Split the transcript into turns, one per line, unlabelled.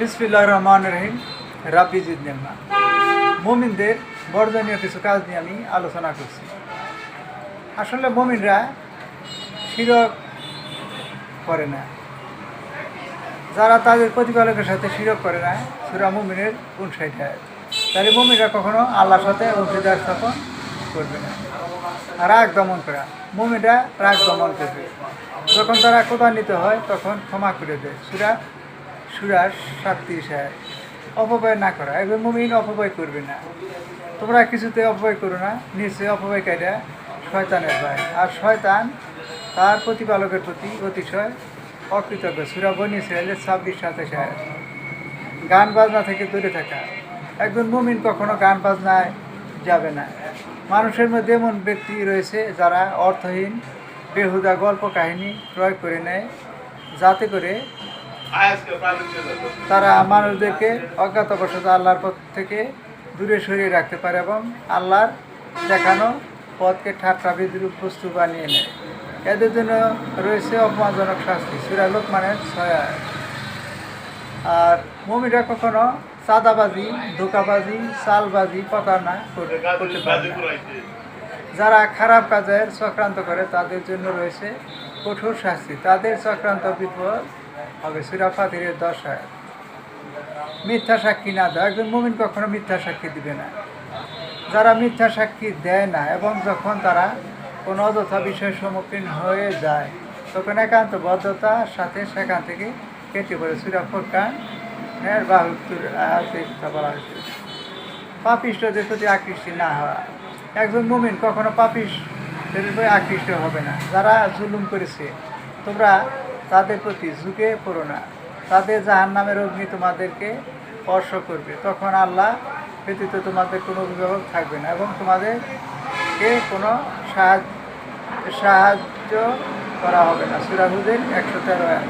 বিসমিল্লাহির রহমানির রহিম। রাব্বি জিদনি ইলমা। মুমিনদের বর্জনীয় কিছু কাজ নিয়ে আমি আলোচনা করছি। আসলে মুমিনরা শিরক করে না। যারা তাদের প্রতিপালকের সাথে শিরক করে না, সূরা মুমিনের 59 আয়াত। তাহলে মুমিনরা কখনো আল্লাহর সাথে অংশীদার স্থাপন করবে না। রাগ দমন করা, মুমিনরা রাগ দমন করবে। যখন তারা ক্রোধান্বিত হয় তখন ক্ষমা করে দেয়। সূরা 37 আয়াত। অপব্যয় না করা, একজন মুমিন অপব্যয় করবে না। তোমরা কিছুতে অপব্যয় করো না, নিশ্চয়ই অপব্যয়কারীরা শয়তানের ভয়, আর শয়তান তার প্রতিপালকের প্রতি অতিশয় অকৃতজ্ঞ। সূরা বনী ইসরাঈলের 26-27 আয়াত। গান বাজনা থেকে দূরে থাকা, একজন মুমিন কখনো গান বাজনায় যাবে না। মানুষের মধ্যে এমন ব্যক্তি রয়েছে যারা অর্থহীন বেহুদা গল্প কাহিনী ক্রয় করে নেয়, যাতে করে তারা মানুষদেরকে অজ্ঞাতবশত আল্লাহর পথ থেকে দূরে সরিয়ে রাখতে পারে এবং আল্লাহর দেখানো পথকে ঠাট্টা বিদ্রূপ বস্তু বানিয়ে নেয়। এদের জন্য রয়েছে অপমানজনক শাস্তি। সূরা লোকমানের 6 আয়াত। আর মুমিনরা কখনো চাঁদাবাজি, ধোঁকাবাজি, চালবাজি, প্রতারণা করতে পারে না। যারা খারাপ কাজের চক্রান্ত করে তাদের জন্য রয়েছে কঠোর শাস্তি, তাদের চক্রান্ত বিফল হবে। সূরা ফাতিরের 10 আয়াত। মিথ্যা সাক্ষী না দেয়, একজন মুমিন কখনো মিথ্যা সাক্ষী দিবে না। যারা মিথ্যা সাক্ষী দেয় না এবং যখন তারা কোনো অযথা বিষয়ের সম্মুখীন হয়ে যায় তখন একান্ত বদ্ধতার সাথে সেখান থেকে কেটে পড়ে। সূরা ফুরকানের 72 আয়াতে কথা বলা হয়েছে। পাপিষ্ঠদের প্রতি আকৃষ্টি না হওয়া, একজন মুমিন কখনো পাপিষ্ঠদের প্রতি আকৃষ্ট হবে না। যারা জুলুম করেছে তোমরা তাদের প্রতি ঝুঁকে পড়ো না, তাদের জাহান্নামের অগ্নি তোমাদেরকে স্পর্শ করবে, তখন আল্লাহ ব্যতীত তোমাদের কোনো অভিভাবক থাকবে না এবং তোমাদেরকে কোনো সাহায্য করা হবে না। সূরা হুদের 113 আয়াত।